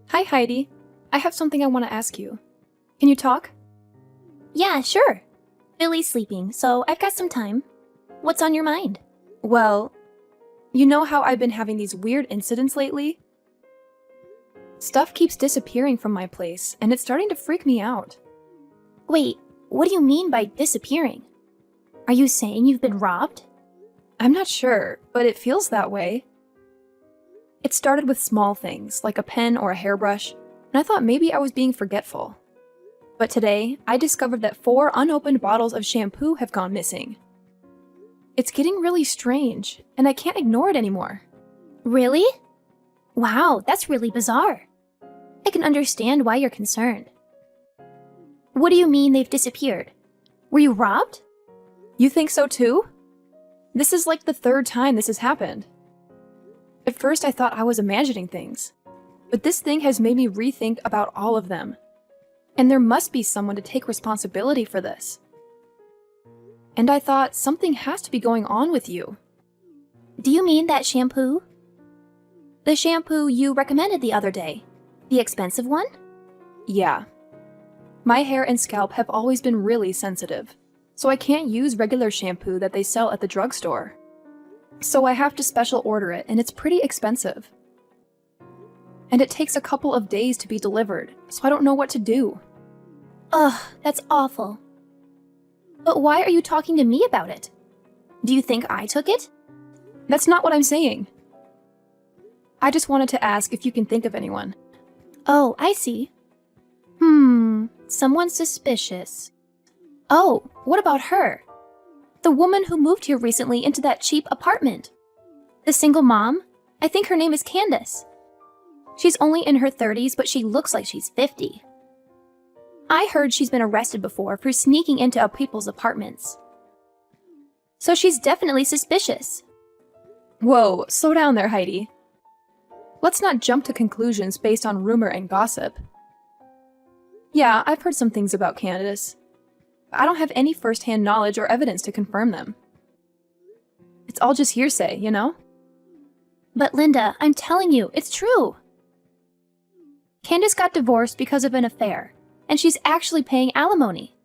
Hi, Heidi. I have something I want to ask you. Can you talk? Yeah, sure. Billy's sleeping, so I've got some time. What's on your mind? Well, you know how I've been having these weird incidents lately? Stuff keeps disappearing from my place, and it's starting to freak me out. Wait, what do you mean by disappearing? Are you saying you've been robbed? I'm not sure, but it feels that way. It started with small things, like a pen or a hairbrush, and I thought maybe I was being forgetful. But today, I discovered that 4 unopened bottles of shampoo have gone missing. It's getting really strange, and I can't ignore it anymore. Really? Wow, that's really bizarre. I can understand why you're concerned. What do you mean they've disappeared? Were you robbed? You think so too? This is like the 3rd time this has happened. At first I thought I was imagining things, but this thing has made me rethink about all of them. And there must be someone to take responsibility for this. And I thought something has to be going on with you. Do you mean that shampoo? The shampoo you recommended the other day? The expensive one? Yeah. My hair and scalp have always been really sensitive, so I can't use regular shampoo that they sell at the drugstore. So I have to special order it, and it's pretty expensive. And it takes a couple of days to be delivered, so I don't know what to do. Ugh, that's awful. But why are you talking to me about it? Do you think I took it? That's not what I'm saying. I just wanted to ask if you can think of anyone. Oh, I see. Someone suspicious. Oh, what about her? The woman who moved here recently into that cheap apartment. The single mom? I think her name is Candace. She's only in her 30s, but she looks like she's 50. I heard she's been arrested before for sneaking into people's apartments. So she's definitely suspicious. Whoa, slow down there, Heidi. Let's not jump to conclusions based on rumor and gossip. Yeah, I've heard some things about Candace. But I don't have any first-hand knowledge or evidence to confirm them. It's all just hearsay, you know? But Linda, I'm telling you, it's true. Candace got divorced because of an affair, and she's actually paying alimony.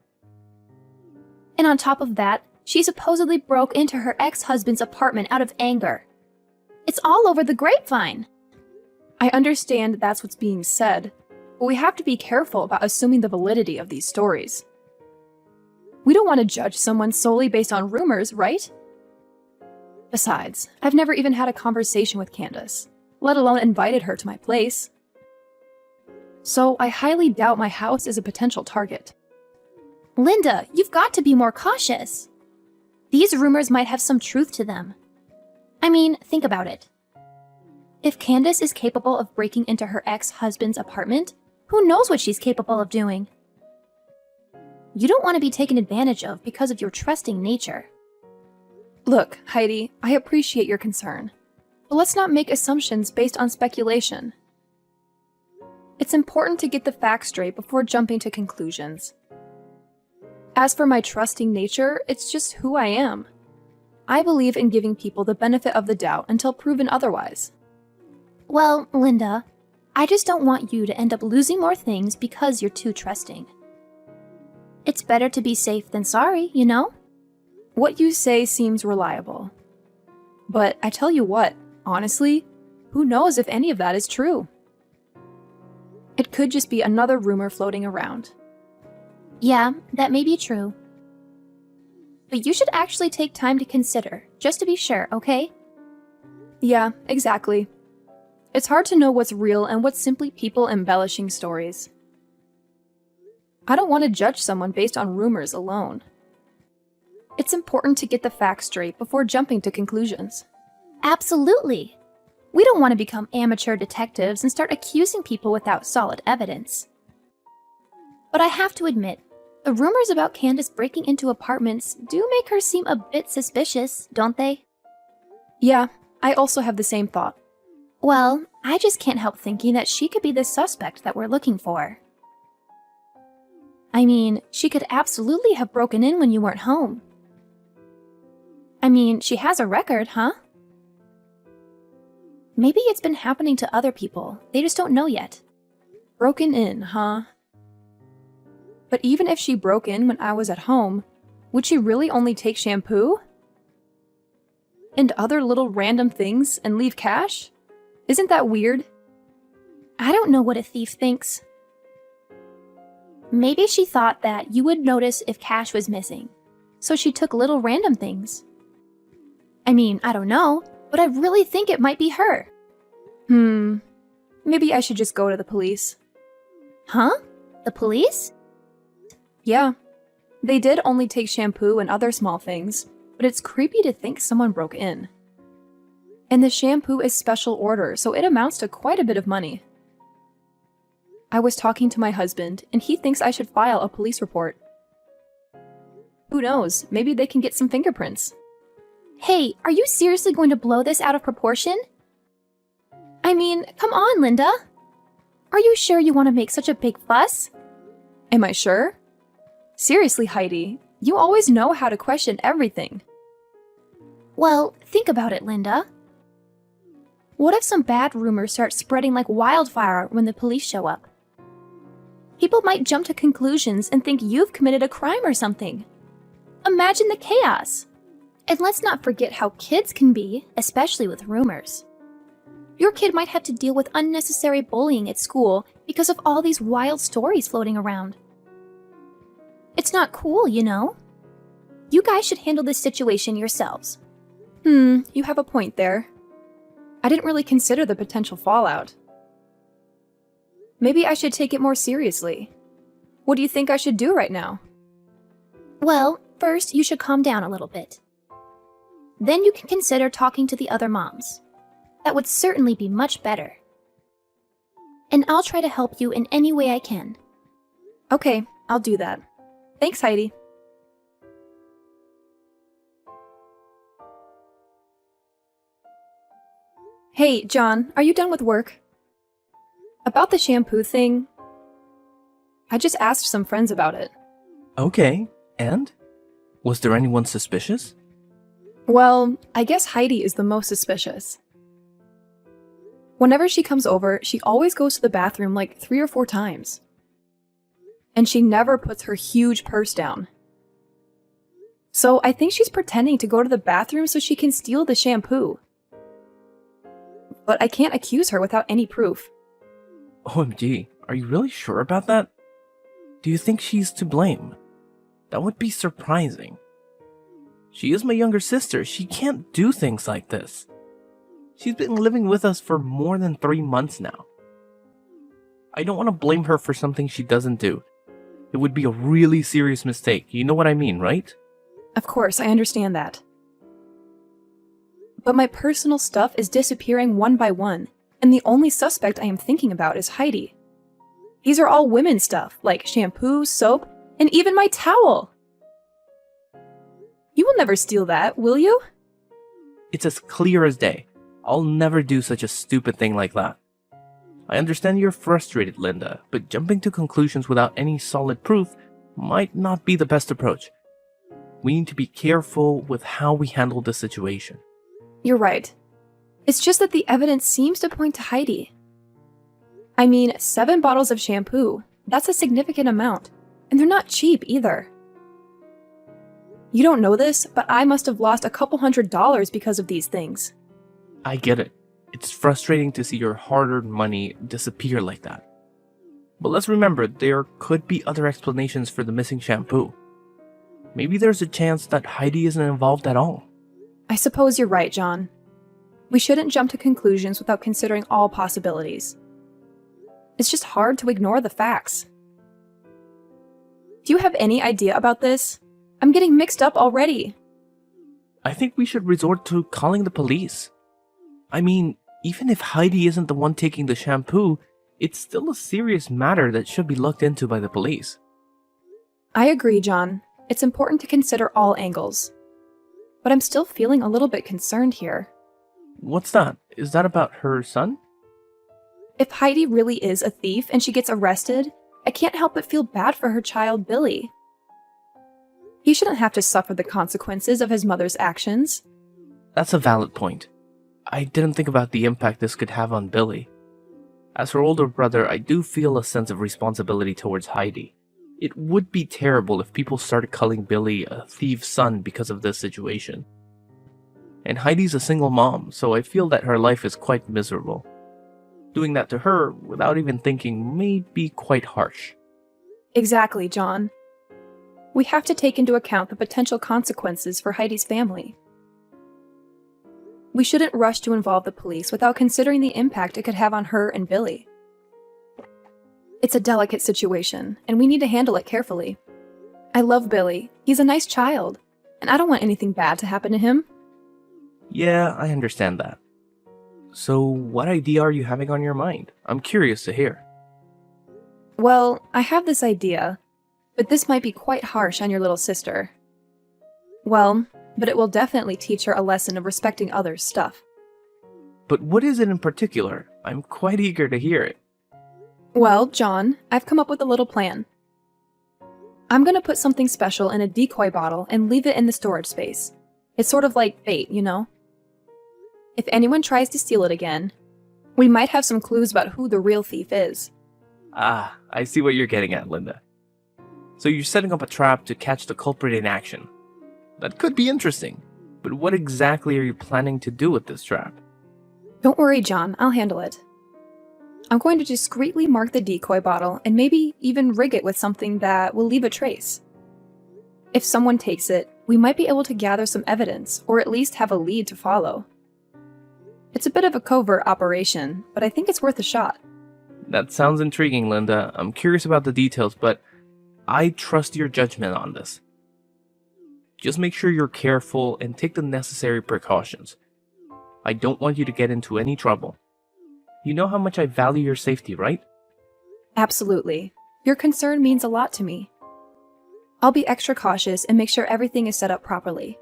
And on top of that, she supposedly broke into her ex-husband's apartment out of anger. It's all over the grapevine. I understand that's what's being said, but we have to be careful about assuming the validity of these stories. We don't want to judge someone solely based on rumors, right? Besides, I've never even had a conversation with Candace, let alone invited her to my place. So I highly doubt my house is a potential target. Linda, you've got to be more cautious. These rumors might have some truth to them. I mean, think about it. If Candace is capable of breaking into her ex-husband's apartment, who knows what she's capable of doing? You don't want to be taken advantage of because of your trusting nature. Look, Heidi, I appreciate your concern, but let's not make assumptions based on speculation. It's important to get the facts straight before jumping to conclusions. As for my trusting nature, it's just who I am. I believe in giving people the benefit of the doubt until proven otherwise. Well, Linda, I just don't want you to end up losing more things because you're too trusting. It's better to be safe than sorry, you know? What you say seems reliable. But I tell you what, honestly, who knows if any of that is true? It could just be another rumor floating around. Yeah, that may be true. But you should actually take time to consider, just to be sure, okay? Yeah, exactly. It's hard to know what's real and what's simply people embellishing stories. I don't want to judge someone based on rumors alone. It's important to get the facts straight before jumping to conclusions. Absolutely. We don't want to become amateur detectives and start accusing people without solid evidence. But I have to admit, the rumors about Candace breaking into apartments do make her seem a bit suspicious, don't they? Yeah, I also have the same thought. Well, I just can't help thinking that she could be the suspect that we're looking for. I mean, she could absolutely have broken in when you weren't home. I mean, she has a record, huh? Maybe it's been happening to other people, they just don't know yet. Broken in, huh? But even if she broke in when I was at home, would she really only take shampoo? And other little random things and leave cash? Isn't that weird? I don't know what a thief thinks. Maybe she thought that you would notice if cash was missing, so she took little random things. I mean, I don't know, but I really think it might be her. Maybe I should just go to the police. Huh? The police? Yeah. They did only take shampoo and other small things, but it's creepy to think someone broke in. And the shampoo is special order, so it amounts to quite a bit of money. I was talking to my husband, and he thinks I should file a police report. Who knows, maybe they can get some fingerprints. Hey, are you seriously going to blow this out of proportion? I mean, come on, Linda. Are you sure you want to make such a big fuss? Am I sure? Seriously, Heidi, you always know how to question everything. Well, think about it, Linda. What if some bad rumors start spreading like wildfire when the police show up? People might jump to conclusions and think you've committed a crime or something. Imagine the chaos. And let's not forget how kids can be, especially with rumors. Your kid might have to deal with unnecessary bullying at school because of all these wild stories floating around. It's not cool, you know? You guys should handle this situation yourselves. You have a point there. I didn't really consider the potential fallout. Maybe I should take it more seriously. What do you think I should do right now? Well, first you should calm down a little bit. Then you can consider talking to the other moms. That would certainly be much better. And I'll try to help you in any way I can. Okay, I'll do that. Thanks, Heidi. Hey, John, are you done with work? About the shampoo thing, I just asked some friends about it. Okay, and? Was there anyone suspicious? Well, I guess Heidi is the most suspicious. Whenever she comes over, she always goes to the bathroom like 3 or 4 times. And she never puts her huge purse down. So I think she's pretending to go to the bathroom so she can steal the shampoo. But I can't accuse her without any proof. OMG, are you really sure about that? Do you think she's to blame? That would be surprising. She is my younger sister. She can't do things like this. She's been living with us for more than 3 months now. I don't want to blame her for something she doesn't do. It would be a really serious mistake. You know what I mean, right? Of course, I understand that. But my personal stuff is disappearing one by one, and the only suspect I am thinking about is Heidi. These are all women's stuff, like shampoo, soap, and even my towel. You will never steal that, will you? It's as clear as day. I'll never do such a stupid thing like that. I understand you're frustrated, Linda, but jumping to conclusions without any solid proof might not be the best approach. We need to be careful with how we handle the situation. You're right. It's just that the evidence seems to point to Heidi. I mean, 7 bottles of shampoo. That's a significant amount. And they're not cheap either. You don't know this, but I must have lost a couple $100 because of these things. I get it. It's frustrating to see your hard-earned money disappear like that. But let's remember, there could be other explanations for the missing shampoo. Maybe there's a chance that Heidi isn't involved at all. I suppose you're right, John. We shouldn't jump to conclusions without considering all possibilities. It's just hard to ignore the facts. Do you have any idea about this? I'm getting mixed up already. I think we should resort to calling the police. I mean, even if Heidi isn't the one taking the shampoo, it's still a serious matter that should be looked into by the police. I agree, John. It's important to consider all angles. But I'm still feeling a little bit concerned here. What's that? Is that about her son? If Heidi really is a thief and she gets arrested, I can't help but feel bad for her child, Billy. He shouldn't have to suffer the consequences of his mother's actions. That's a valid point. I didn't think about the impact this could have on Billy. As her older brother, I do feel a sense of responsibility towards Heidi. It would be terrible if people started calling Billy a thief's son because of this situation. And Heidi's a single mom, so I feel that her life is quite miserable. Doing that to her, without even thinking, may be quite harsh. Exactly, John. We have to take into account the potential consequences for Heidi's family. We shouldn't rush to involve the police without considering the impact it could have on her and Billy. It's a delicate situation, and we need to handle it carefully. I love Billy. He's a nice child, and I don't want anything bad to happen to him. Yeah, I understand that. So, what idea are you having on your mind? I'm curious to hear. Well, I have this idea, but this might be quite harsh on your little sister. Well, but it will definitely teach her a lesson of respecting others' stuff. But what is it in particular? I'm quite eager to hear it. Well, John, I've come up with a little plan. I'm gonna put something special in a decoy bottle and leave it in the storage space. It's sort of like bait, you know? If anyone tries to steal it again, we might have some clues about who the real thief is. Ah, I see what you're getting at, Linda. So you're setting up a trap to catch the culprit in action. That could be interesting, but what exactly are you planning to do with this trap? Don't worry, John, I'll handle it. I'm going to discreetly mark the decoy bottle and maybe even rig it with something that will leave a trace. If someone takes it, we might be able to gather some evidence, or at least have a lead to follow. It's a bit of a covert operation, but I think it's worth a shot. That sounds intriguing, Linda. I'm curious about the details, but I trust your judgment on this. Just make sure you're careful and take the necessary precautions. I don't want you to get into any trouble. You know how much I value your safety, right? Absolutely. Your concern means a lot to me. I'll be extra cautious and make sure everything is set up properly.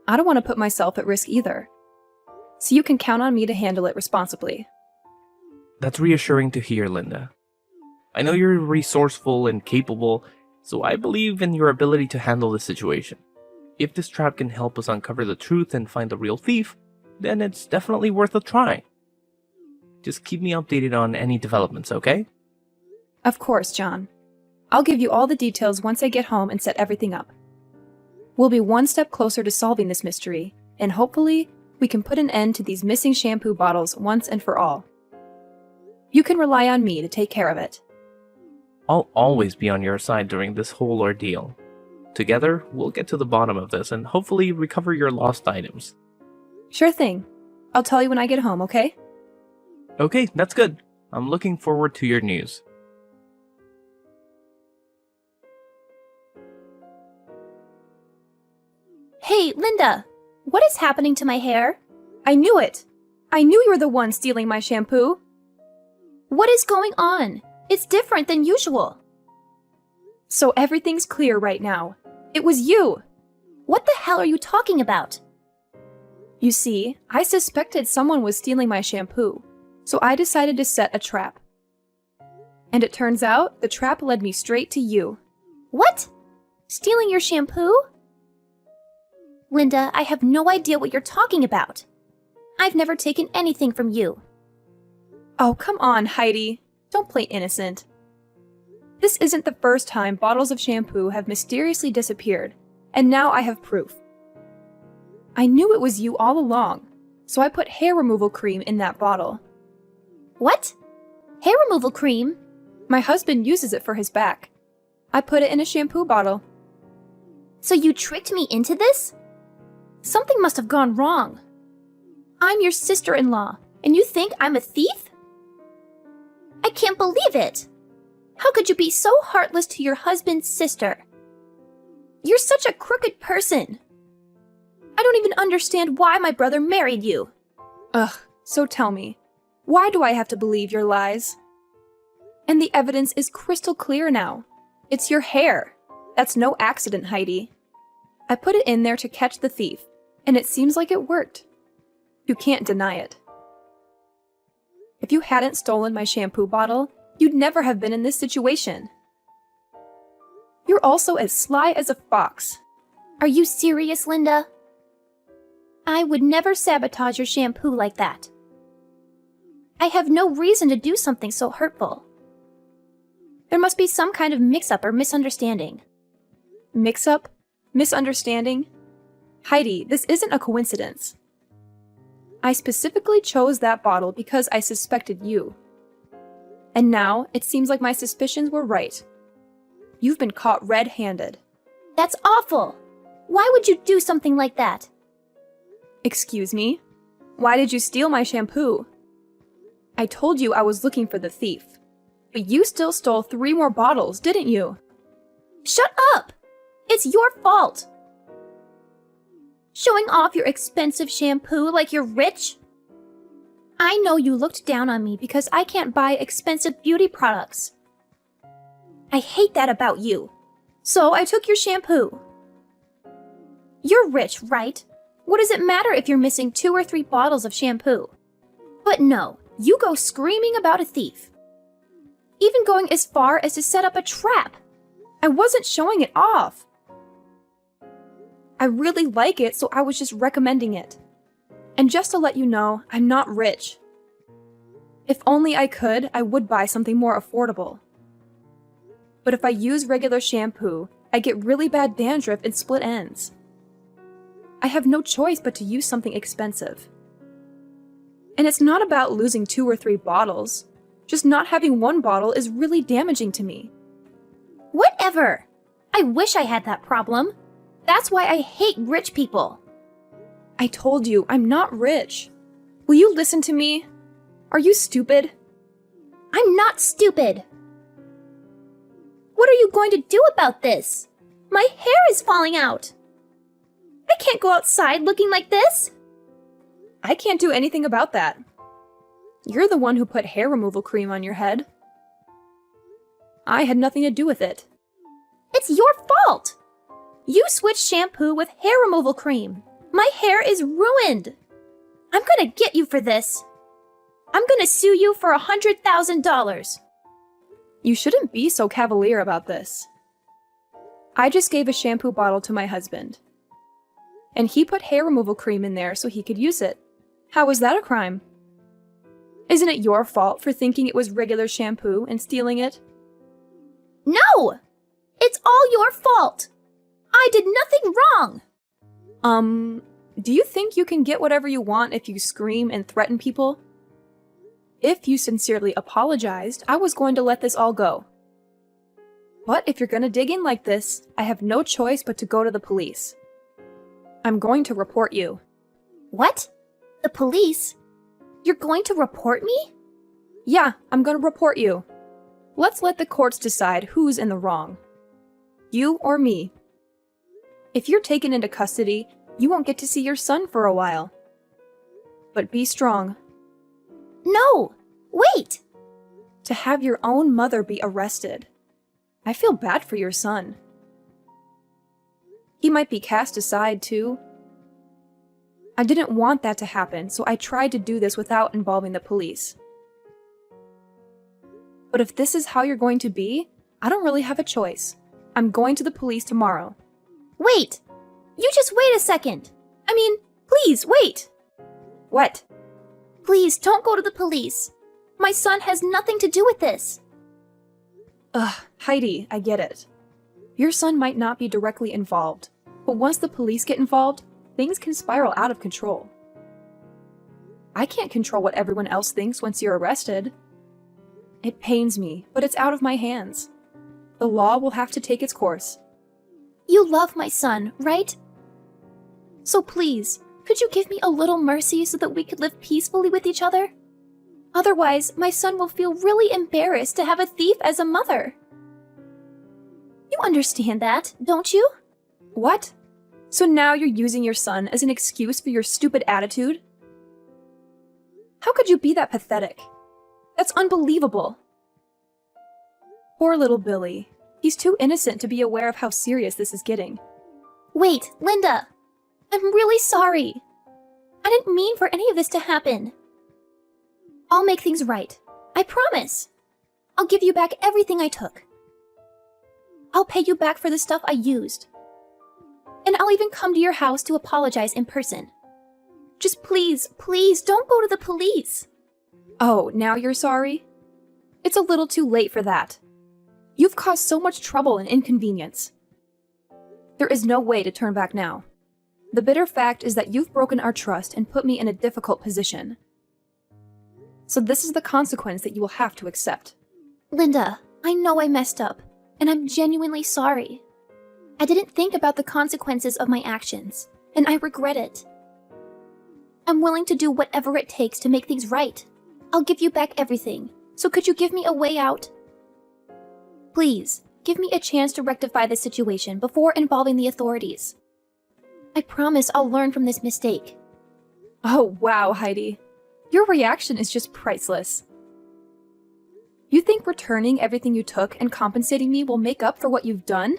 I don't want to put myself at risk either, so you can count on me to handle it responsibly. That's reassuring to hear, Linda. I know you're resourceful and capable, so I believe in your ability to handle the situation. If this trap can help us uncover the truth and find the real thief, then it's definitely worth a try. Just keep me updated on any developments, okay? Of course, John. I'll give you all the details once I get home and set everything up. We'll be one step closer to solving this mystery, and hopefully, we can put an end to these missing shampoo bottles once and for all. You can rely on me to take care of it. I'll always be on your side during this whole ordeal. Together, we'll get to the bottom of this and hopefully recover your lost items. Sure thing. I'll tell you when I get home, okay? Okay, that's good. I'm looking forward to your news. Hey, Linda! What is happening to my hair? I knew it! I knew you were the one stealing my shampoo! What is going on? It's different than usual. So everything's clear right now. It was you! What the hell are you talking about? You see, I suspected someone was stealing my shampoo, so I decided to set a trap. And it turns out the trap led me straight to you. What? Stealing your shampoo? Linda, I have no idea what you're talking about. I've never taken anything from you. Oh, come on, Heidi. Don't play innocent. This isn't the first time bottles of shampoo have mysteriously disappeared, and now I have proof. I knew it was you all along, so I put hair removal cream in that bottle. What? Hair removal cream? My husband uses it for his back. I put it in a shampoo bottle. So you tricked me into this? Something must have gone wrong. I'm your sister-in-law, and you think I'm a thief? I can't believe it! How could you be so heartless to your husband's sister? You're such a crooked person. I don't even understand why my brother married you. Ugh, so tell me, why do I have to believe your lies? And the evidence is crystal clear now. It's your hair. That's no accident, Heidi. I put it in there to catch the thief, and it seems like it worked. You can't deny it. If you hadn't stolen my shampoo bottle, you'd never have been in this situation. You're also as sly as a fox. Are you serious, Linda? I would never sabotage your shampoo like that. I have no reason to do something so hurtful. There must be some kind of mix-up or misunderstanding. Mix-up? Misunderstanding? Heidi, this isn't a coincidence. I specifically chose that bottle because I suspected you. And now, it seems like my suspicions were right. You've been caught red-handed. That's awful! Why would you do something like that? Excuse me? Why did you steal my shampoo? I told you I was looking for the thief. But you still stole 3 more bottles, didn't you? Shut up! It's your fault! Showing off your expensive shampoo like you're rich? I know you looked down on me because I can't buy expensive beauty products. I hate that about you. So I took your shampoo. You're rich, right? What does it matter if you're missing 2 or 3 bottles of shampoo? But no, you go screaming about a thief. Even going as far as to set up a trap. I wasn't showing it off. I really like it, so I was just recommending it. And just to let you know, I'm not rich. If only I could, I would buy something more affordable. But if I use regular shampoo, I get really bad dandruff and split ends. I have no choice but to use something expensive. And it's not about losing 2 or 3 bottles. Just not having 1 bottle is really damaging to me. Whatever! I wish I had that problem. That's why I hate rich people. I told you, I'm not rich. Will you listen to me? Are you stupid? I'm not stupid. What are you going to do about this? My hair is falling out. I can't go outside looking like this. I can't do anything about that. You're the one who put hair removal cream on your head. I had nothing to do with it. It's your fault. You switched shampoo with hair removal cream. My hair is ruined. I'm gonna get you for this. I'm gonna sue you for $100,000. You shouldn't be so cavalier about this. I just gave a shampoo bottle to my husband. And he put hair removal cream in there so he could use it. How is that a crime? Isn't it your fault for thinking it was regular shampoo and stealing it? No! It's all your fault. I did nothing wrong. Do you think you can get whatever you want if you scream and threaten people? If you sincerely apologized, I was going to let this all go. But if you're gonna dig in like this, I have no choice but to go to the police. I'm going to report you. What? The police? You're going to report me? Yeah, I'm gonna report you. Let's let the courts decide who's in the wrong. You or me. If you're taken into custody, you won't get to see your son for a while. But be strong. No! Wait! To have your own mother be arrested. I feel bad for your son. He might be cast aside, too. I didn't want that to happen, so I tried to do this without involving the police. But if this is how you're going to be, I don't really have a choice. I'm going to the police tomorrow. Wait! You just wait a second! I mean, please, wait! What? Please, don't go to the police. My son has nothing to do with this. Ugh, Heidi, I get it. Your son might not be directly involved, but once the police get involved, things can spiral out of control. I can't control what everyone else thinks once you're arrested. It pains me, but it's out of my hands. The law will have to take its course. You love my son, right? So please, could you give me a little mercy so that we could live peacefully with each other? Otherwise, my son will feel really embarrassed to have a thief as a mother. You understand that, don't you? What? So now you're using your son as an excuse for your stupid attitude? How could you be that pathetic? That's unbelievable. Poor little Billy. He's too innocent to be aware of how serious this is getting. Wait, Linda. I'm really sorry. I didn't mean for any of this to happen. I'll make things right. I promise. I'll give you back everything I took. I'll pay you back for the stuff I used. And I'll even come to your house to apologize in person. Just please, please don't go to the police. Oh, now you're sorry? It's a little too late for that. You've caused so much trouble and inconvenience. There is no way to turn back now. The bitter fact is that you've broken our trust and put me in a difficult position. So this is the consequence that you will have to accept. Linda, I know I messed up, and I'm genuinely sorry. I didn't think about the consequences of my actions, and I regret it. I'm willing to do whatever it takes to make things right. I'll give you back everything, so could you give me a way out? Please, give me a chance to rectify this situation before involving the authorities. I promise I'll learn from this mistake. Oh, wow, Heidi. Your reaction is just priceless. You think returning everything you took and compensating me will make up for what you've done?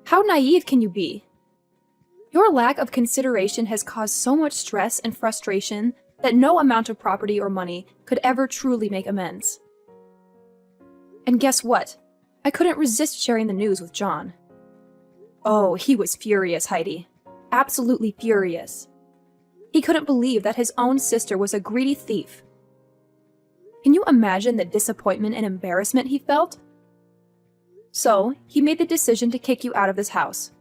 How naive can you be? Your lack of consideration has caused so much stress and frustration that no amount of property or money could ever truly make amends. And guess what? I couldn't resist sharing the news with John. Oh, he was furious, Heidi. Absolutely furious. He couldn't believe that his own sister was a greedy thief. Can you imagine the disappointment and embarrassment he felt? So, he made the decision to kick you out of this house.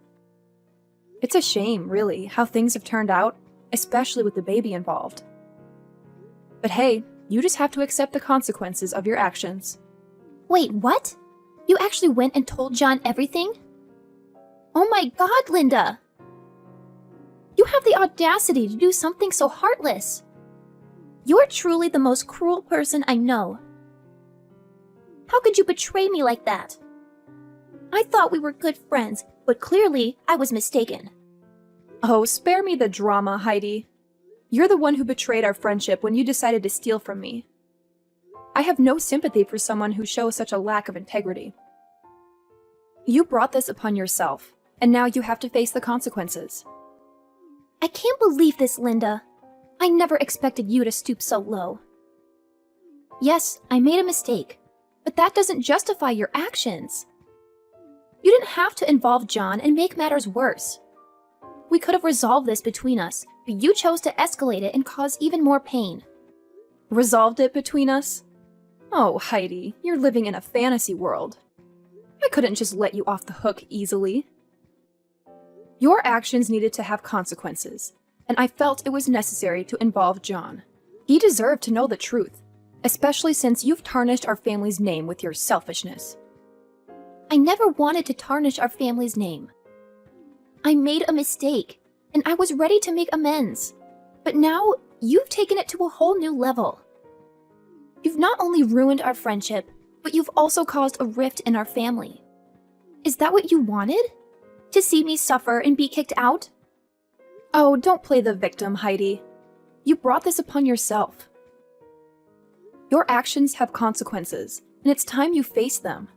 It's a shame, really, how things have turned out, especially with the baby involved. But hey, you just have to accept the consequences of your actions. Wait, what? You actually went and told John everything? Oh my God, Linda! You have the audacity to do something so heartless. You're truly the most cruel person I know. How could you betray me like that? I thought we were good friends, but clearly I was mistaken. Oh, spare me the drama, Heidi. You're the one who betrayed our friendship when you decided to steal from me. I have no sympathy for someone who shows such a lack of integrity. You brought this upon yourself, and now you have to face the consequences. I can't believe this, Linda. I never expected you to stoop so low. Yes, I made a mistake, but that doesn't justify your actions. You didn't have to involve John and make matters worse. We could have resolved this between us, but you chose to escalate it and cause even more pain. Resolved it between us? Oh, Heidi, you're living in a fantasy world. I couldn't just let you off the hook easily. Your actions needed to have consequences, and I felt it was necessary to involve John. He deserved to know the truth, especially since you've tarnished our family's name with your selfishness. I never wanted to tarnish our family's name. I made a mistake, and I was ready to make amends. But now, you've taken it to a whole new level. You've not only ruined our friendship, but you've also caused a rift in our family. Is that what you wanted? To see me suffer and be kicked out? Oh, don't play the victim, Heidi. You brought this upon yourself. Your actions have consequences, and it's time you face them.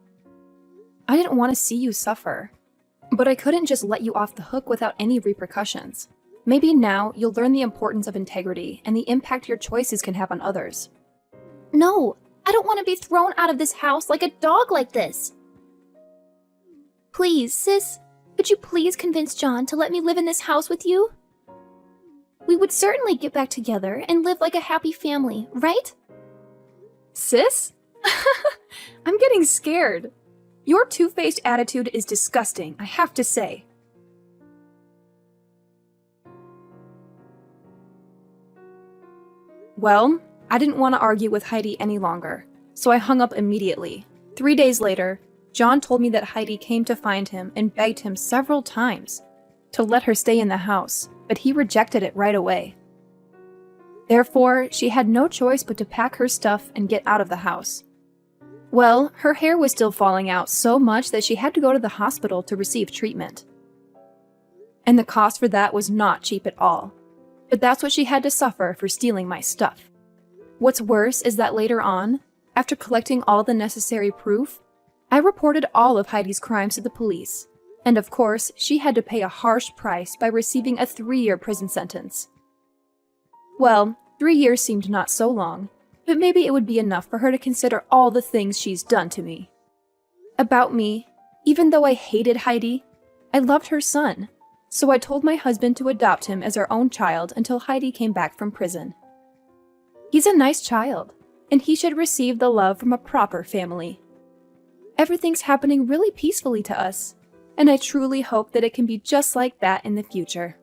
I didn't want to see you suffer, but I couldn't just let you off the hook without any repercussions. Maybe now you'll learn the importance of integrity and the impact your choices can have on others. No, I don't want to be thrown out of this house like a dog like this. Please, sis, could you please convince John to let me live in this house with you? We would certainly get back together and live like a happy family, right? Sis? I'm getting scared. Your two-faced attitude is disgusting, I have to say. Well, I didn't want to argue with Heidi any longer, so I hung up immediately. 3 days later, John told me that Heidi came to find him and begged him several times to let her stay in the house, but he rejected it right away. Therefore, she had no choice but to pack her stuff and get out of the house. Well, her hair was still falling out so much that she had to go to the hospital to receive treatment. And the cost for that was not cheap at all. But that's what she had to suffer for stealing my stuff. What's worse is that later on, after collecting all the necessary proof, I reported all of Heidi's crimes to the police. And of course, she had to pay a harsh price by receiving a 3-year prison sentence. Well, 3 years seemed not so long, but maybe it would be enough for her to consider all the things she's done to me. About me, even though I hated Heidi, I loved her son, so I told my husband to adopt him as our own child until Heidi came back from prison. He's a nice child, and he should receive the love from a proper family. Everything's happening really peacefully to us, and I truly hope that it can be just like that in the future.